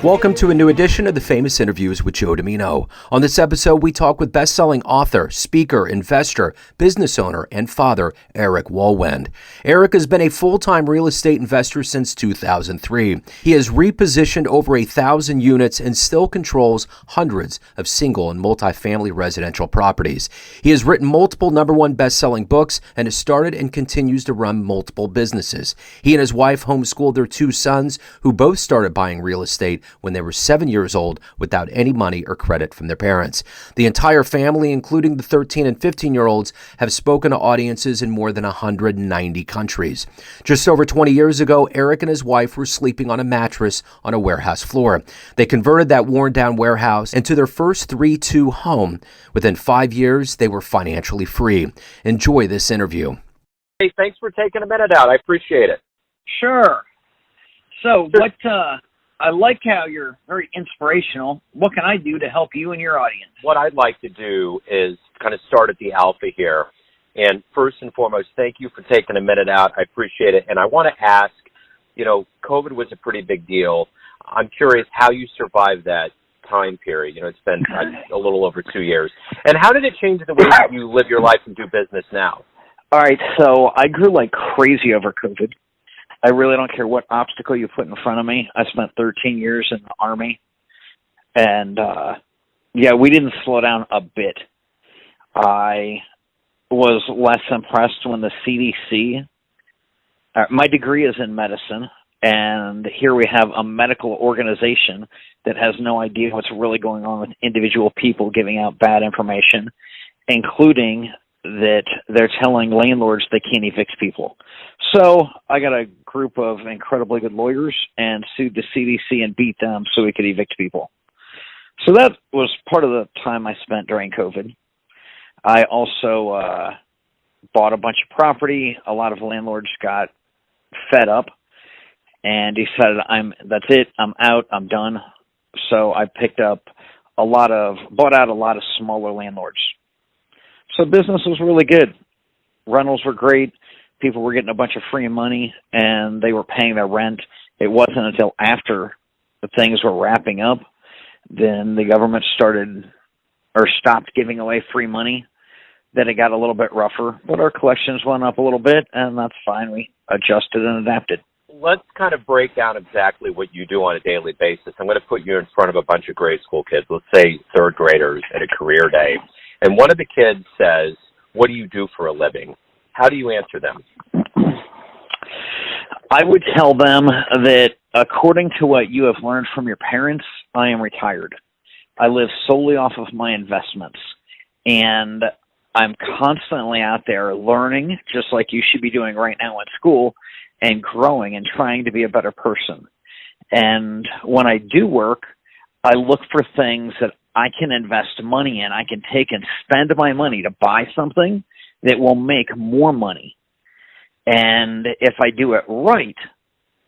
Welcome to a new edition of the Famous Interviews with Joe Dimino. On this episode, we talk with best-selling author, speaker, investor, business owner, and father, Eric Wohlwend. Eric has been a full-time real estate investor since 2003. He has repositioned over 1,000 units and still controls hundreds of single and multifamily residential properties. He has written multiple #1 best-selling books and has started and continues to run multiple businesses. He and his wife homeschooled their 2 sons, who both started buying real estate when they were 7 years old without any money or credit from their parents. The entire family, including the 13 and 15-year-olds, have spoken to audiences in more than 190 countries. Just over 20 years ago, Eric and his wife were sleeping on a mattress on a warehouse floor. They converted that worn-down warehouse into their first 3-2 home. Within 5 years, they were financially free. Enjoy this interview. Hey, thanks for taking a minute out. I appreciate it. Sure. So I like how you're very inspirational. What can I do to help you and your audience? What I'd like to do is kind of start at the alpha here. And first and foremost, thank you for taking a minute out. I appreciate it. And I want to ask, COVID was a pretty big deal. I'm curious how you survived that time period. It's been a little over 2 years. And how did it change the way that you live your life and do business now? All right. So I grew like crazy over COVID. I really don't care what obstacle you put in front of me. I spent 13 years in the Army, and we didn't slow down a bit. I was less impressed when the CDC, my degree is in medicine, and here we have a medical organization that has no idea what's really going on with individual people giving out bad information, including that they're telling landlords they can't evict people. So I got a group of incredibly good lawyers and sued the CDC and beat them so we could evict people. So that was part of the time I spent during COVID. I also bought a bunch of property. A lot of landlords got fed up and decided, that's it, I'm out, I'm done. So I bought out a lot of smaller landlords. So business was really good. Rentals were great. People were getting a bunch of free money, and they were paying their rent. It wasn't until after the things were wrapping up, then the government stopped giving away free money, that it got a little bit rougher. But our collections went up a little bit, and that's fine. We adjusted and adapted. Let's kind of break down exactly what you do on a daily basis. I'm going to put you in front of a bunch of grade school kids, let's say third graders at a career day. And one of the kids says, "What do you do for a living?" How do you answer them? I would tell them that according to what you have learned from your parents, I am retired. I live solely off of my investments. And I'm constantly out there learning, just like you should be doing right now in school, and growing and trying to be a better person. And when I do work, I look for things that I can invest money in. I can take and spend my money to buy something that will make more money. And if I do it right,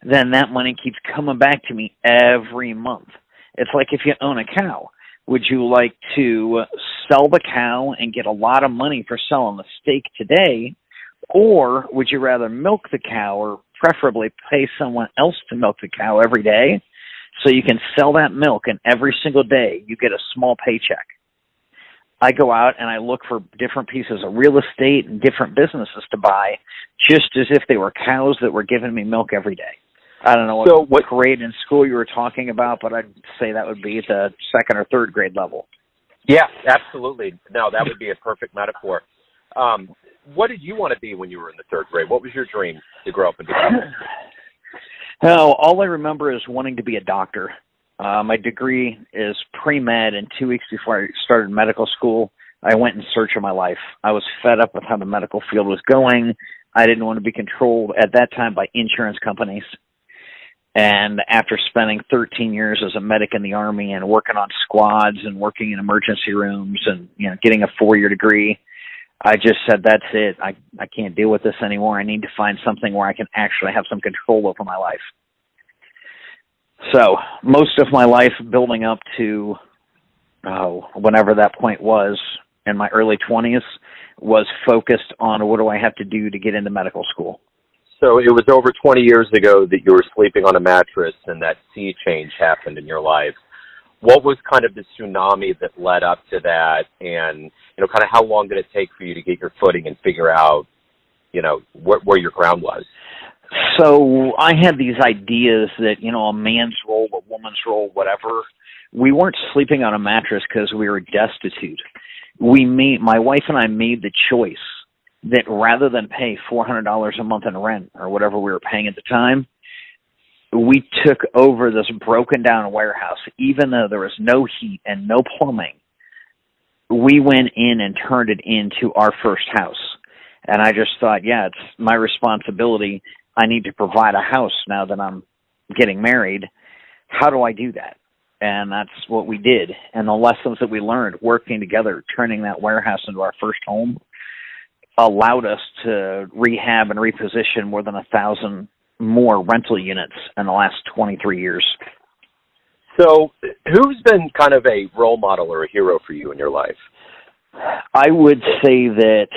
then that money keeps coming back to me every month. It's like if you own a cow. Would you like to sell the cow and get a lot of money for selling the steak today, or would you rather milk the cow, or preferably pay someone else to milk the cow every day so you can sell that milk and every single day you get a small paycheck? I go out and I look for different pieces of real estate and different businesses to buy, just as if they were cows that were giving me milk every day. I don't know what grade in school you were talking about, but I'd say that would be at the second or third grade level. Yeah, absolutely. No, that would be a perfect metaphor. What did you want to be when you were in the third grade? What was your dream to grow up and become? Oh, all I remember is wanting to be a doctor. My degree is pre-med, and 2 weeks before I started medical school, I went in search of my life. I was fed up with how the medical field was going. I didn't want to be controlled at that time by insurance companies. And after spending 13 years as a medic in the Army and working on squads and working in emergency rooms and getting a 4-year degree, I just said, that's it. I can't deal with this anymore. I need to find something where I can actually have some control over my life. So most of my life building up to whenever that point was in my early 20s was focused on what do I have to do to get into medical school. So it was over 20 years ago that you were sleeping on a mattress and that sea change happened in your life. What was kind of the tsunami that led up to that? And, kind of how long did it take for you to get your footing and figure out, where your ground was? So I had these ideas that, a man's role, a woman's role, whatever. We weren't sleeping on a mattress because we were destitute. My wife and I made the choice that rather than pay $400 a month in rent or whatever we were paying at the time, we took over this broken down warehouse. Even though there was no heat and no plumbing, we went in and turned it into our first house. And I just thought, it's my responsibility. I need to provide a house now that I'm getting married. How do I do that? And that's what we did. And the lessons that we learned working together, turning that warehouse into our first home, allowed us to rehab and reposition more than 1,000 more rental units in the last 23 years. So who's been kind of a role model or a hero for you in your life? I would say that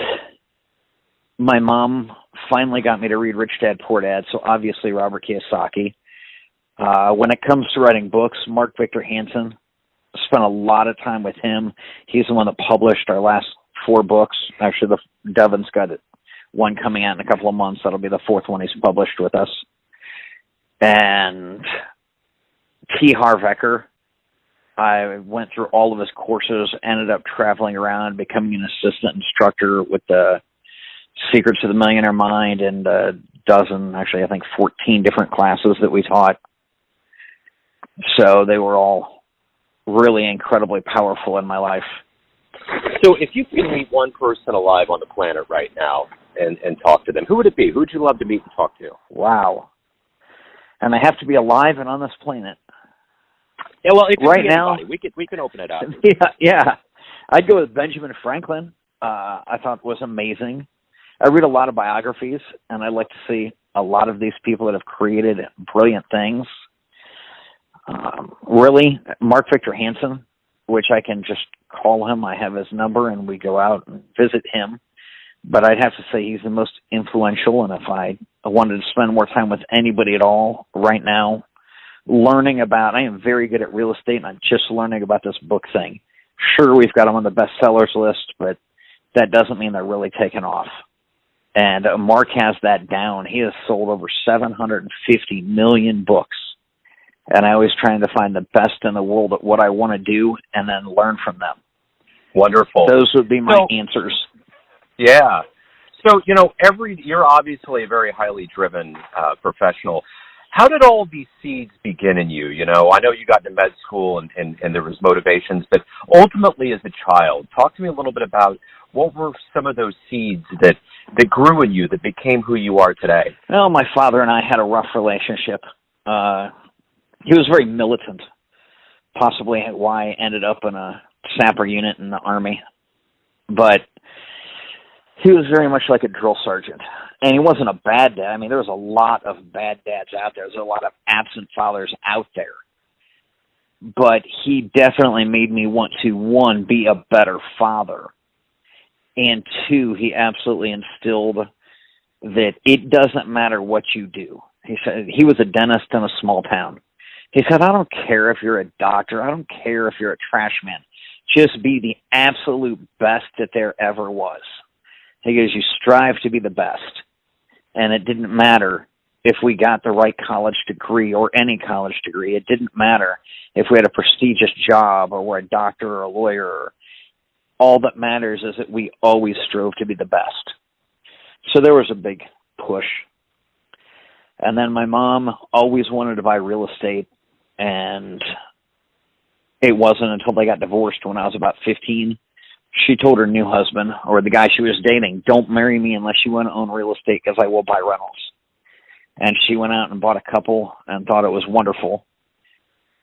my mom finally got me to read Rich Dad, Poor Dad, so obviously Robert Kiyosaki. When it comes to writing books, Mark Victor Hansen, spent a lot of time with him. He's the one that published our last 4 books. Actually, Devin's got one coming out in a couple of months. That'll be the 4th one he's published with us. And T. Harv Eker, I went through all of his courses, ended up traveling around, becoming an assistant instructor with the Secrets of the Millionaire Mind and a dozen, actually I think 14 different classes that we taught. So they were all really incredibly powerful in my life. So if you could meet one person alive on the planet right now and talk to them, who would it be? Who would you love to meet and talk to? Wow. And they have to be alive and on this planet. Yeah, well, it could right be now, anybody. We can open it up. Yeah. I'd go with Benjamin Franklin. I thought was amazing. I read a lot of biographies, and I like to see a lot of these people that have created brilliant things. Really, Mark Victor Hansen, which I can just call him. I have his number, and we go out and visit him. But I'd have to say he's the most influential, and if I wanted to spend more time with anybody at all right now, I am very good at real estate, and I'm just learning about this book thing. Sure, we've got them on the bestsellers list, but that doesn't mean they're really taking off. And Mark has that down. He has sold over 750 million books. And I always trying to find the best in the world at what I want to do and then learn from them. Wonderful. Those would be my answers. Yeah. So, you're obviously a very highly driven professional. How did all these seeds begin in you? I know you got into med school and there was motivations, but ultimately as a child, talk to me a little bit about what were some of those seeds that grew in you, that became who you are today? Well, my father and I had a rough relationship. He was very militant, possibly why I ended up in a sapper unit in the Army. But he was very much like a drill sergeant. And he wasn't a bad dad. I mean, there was a lot of bad dads out there. There's a lot of absent fathers out there. But he definitely made me want to, 1, be a better father. And 2, he absolutely instilled that it doesn't matter what you do. He said he was a dentist in a small town. He said, I don't care if you're a doctor. I don't care if you're a trash man. Just be the absolute best that there ever was. He goes, you strive to be the best. And it didn't matter if we got the right college degree or any college degree. It didn't matter if we had a prestigious job or we're a doctor or a lawyer. All that matters is that we always strove to be the best. So there was a big push. And then my mom always wanted to buy real estate, and it wasn't until they got divorced when I was about 15. She told her new husband, or the guy she was dating, don't marry me unless you want to own real estate because I will buy rentals. And she went out and bought a couple and thought it was wonderful.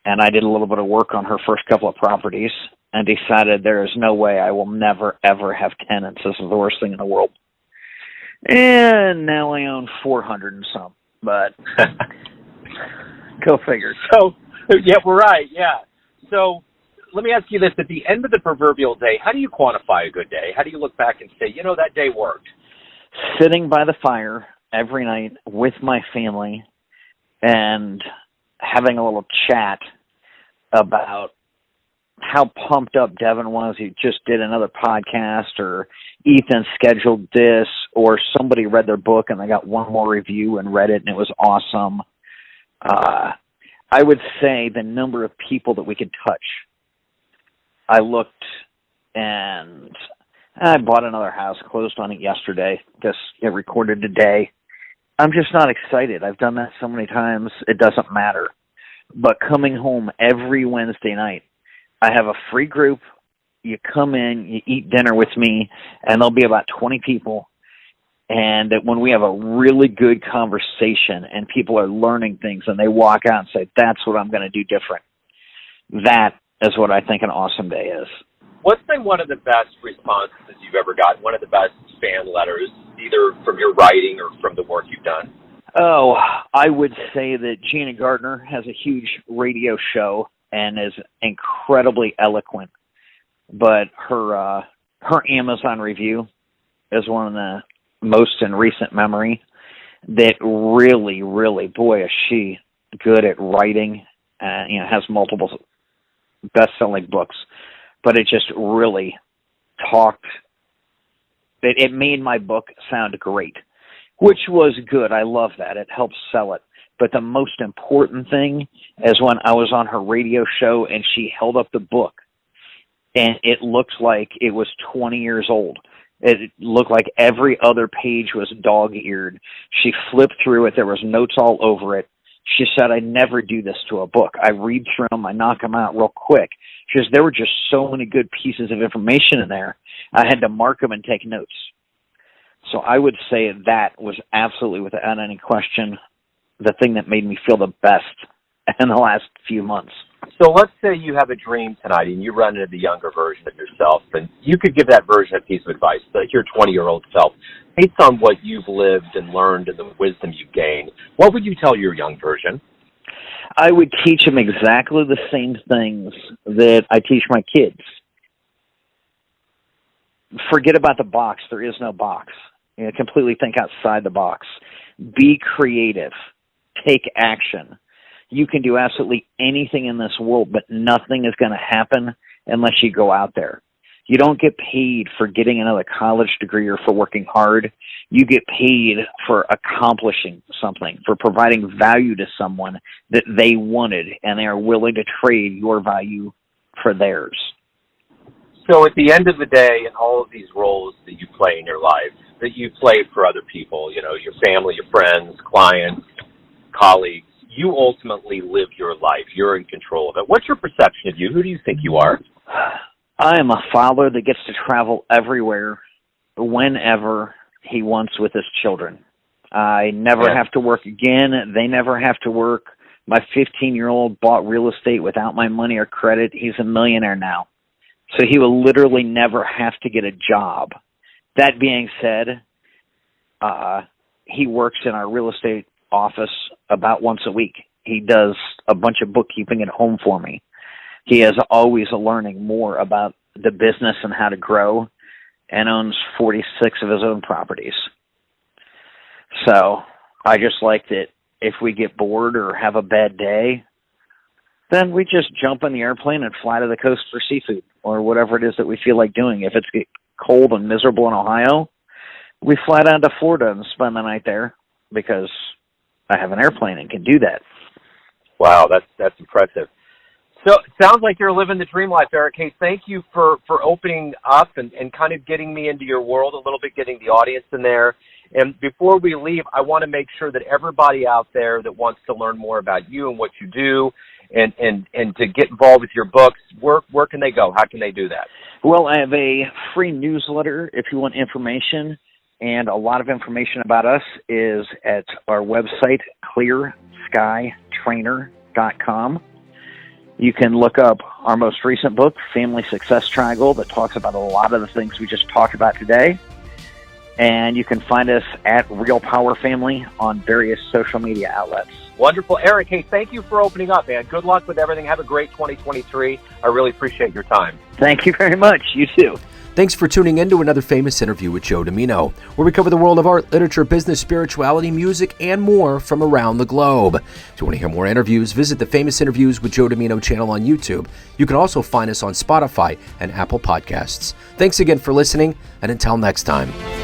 And I did a little bit of work on her first couple of properties and decided there is no way I will never, ever have tenants. This is the worst thing in the world. And now I own 400 and some, but go figure. So, yeah, we're right, yeah. So let me ask you this. At the end of the proverbial day, how do you quantify a good day? How do you look back and say, that day worked? Sitting by the fire every night with my family and having a little chat about how pumped up Devin was. He just did another podcast, or Ethan scheduled this, or somebody read their book and they got one more review and read it and it was awesome. I would say the number of people that we could touch. I looked and I bought another house, closed on it yesterday. Just it recorded today. I'm just not excited. I've done that so many times, it doesn't matter. But coming home every Wednesday night, I have a free group. You come in, you eat dinner with me, and there'll be about 20 people. And when we have a really good conversation and people are learning things and they walk out and say, that's what I'm going to do different, that is what I think an awesome day is. What's been one of the best responses you've ever gotten, one of the best fan letters, either from your writing or from the work you've done? Oh, I would say that Gina Gardner has a huge radio show and is incredibly eloquent. But her Amazon review is one of the most in recent memory that really, really, boy, is she good at writing. Has multiple best-selling books. But it just really talked. It made my book sound great, which was good. I love that. It helps sell it. But the most important thing is when I was on her radio show and she held up the book, and it looked like it was 20 years old. It looked like every other page was dog-eared. She flipped through it. There was notes all over it. She said, I never do this to a book. I read through them. I knock them out real quick. She says, there were just so many good pieces of information in there. I had to mark them and take notes. So I would say that was absolutely, without any question, the thing that made me feel the best in the last few months. So let's say you have a dream tonight and you run into the younger version of yourself, and you could give that version a piece of advice, like your 20-year-old self, based on what you've lived and learned and the wisdom you've gained. What would you tell your young version? I would teach them exactly the same things that I teach my kids. Forget about the box. There is no box. Completely think outside the box. Be creative. Take action. You can do absolutely anything in this world, but nothing is going to happen unless you go out there. You don't get paid for getting another college degree or for working hard. You get paid for accomplishing something, for providing value to someone that they wanted, and they are willing to trade your value for theirs. So at the end of the day, in all of these roles that you play in your life, that you play for other people, your family, your friends, clients, colleagues, you ultimately live your life. You're in control of it. What's your perception of you? Who do you think you are? I am a father that gets to travel everywhere, whenever he wants with his children. I never have to work again. They never have to work. My 15-year-old bought real estate without my money or credit. He's a millionaire now. So he will literally never have to get a job. That being said, he works in our real estate office about once a week. He does a bunch of bookkeeping at home for me. He is always learning more about the business and how to grow, and owns 46 of his own properties. So I just like that if we get bored or have a bad day, then we just jump in the airplane and fly to the coast for seafood or whatever it is that we feel like doing. If it's cold and miserable in Ohio, we fly down to Florida and spend the night there because I have an airplane and can do that. Wow, that's impressive. So it sounds like you're living the dream life, Eric. Hey, thank you for opening up and kind of getting me into your world a little bit, getting the audience in there. And before we leave, I want to make sure that everybody out there that wants to learn more about you and what you do and to get involved with your books, where can they go? How can they do that? Well, I have a free newsletter if you want information, and a lot of information about us is at our website, clearskytrainer.com. You can look up our most recent book, Family Success Triangle, that talks about a lot of the things we just talked about today. And you can find us at Real Power Family on various social media outlets. Wonderful. Eric, hey, thank you for opening up, man. Good luck with everything. Have a great 2023. I really appreciate your time. Thank you very much. You too. Thanks for tuning in to another famous interview with Joe Dimino, where we cover the world of art, literature, business, spirituality, music, and more from around the globe. If you want to hear more interviews, visit the Famous Interviews with Joe Dimino channel on YouTube. You can also find us on Spotify and Apple Podcasts. Thanks again for listening, and until next time.